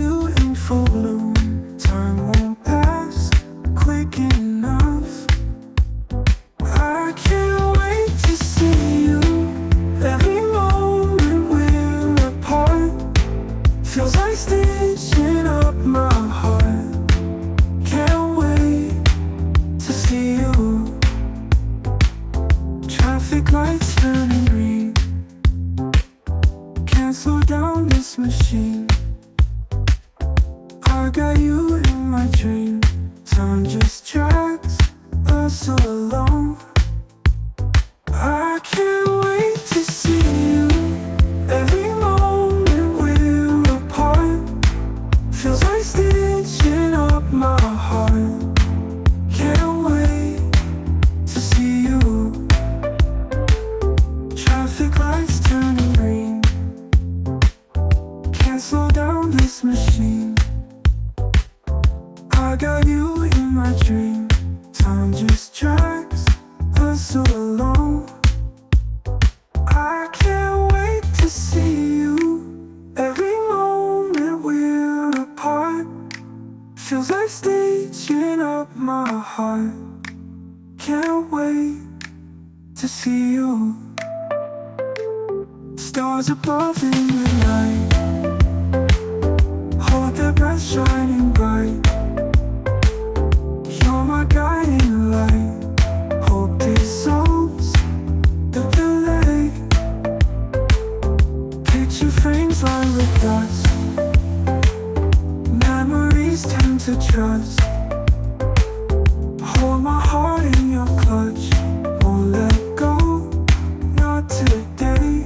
you in full bloom. Time won't pass quick enough. I can't wait to see you. Every moment we're apart feels like stitching up my heart. Can't wait to see you. Traffic lights turning green. Can't slow down this machine. I got you in my dream. Time just drags us along. I can't wait to see you. Every moment we're apart feels like stitching up my heart. Can't wait to see you. Traffic lights turning green. Can't slow down this machine. I got you in my dream. Time just drags us along. I can't wait to see you. Every moment we're apart feels like stitching up my heart. Can't wait to see you. Stars above in the night hold their breath shining bright. You're my guiding light. Hope dissolves the delay. Picture frames lined with dust. Memories tend to trust. Hold my heart in your clutch. Won't let go, not today.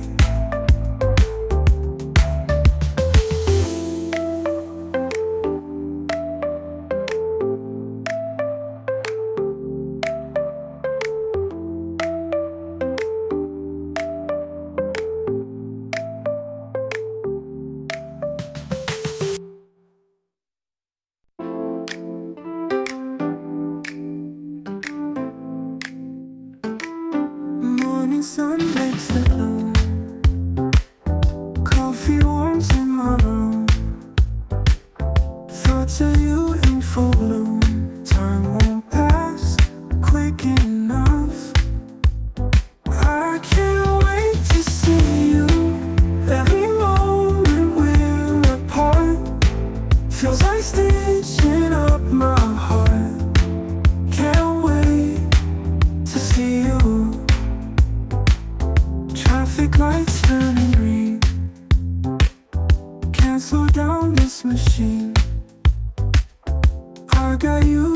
Morning sun makes the room. Coffee warms in my room. Thoughts of you in full bloom. Time won't pass quick enough. I can't wait to see you. Every moment we're apart feels like stitching up my heart. Can't wait to see you. Traffic lights turning green. Can't slow down this machine. I got you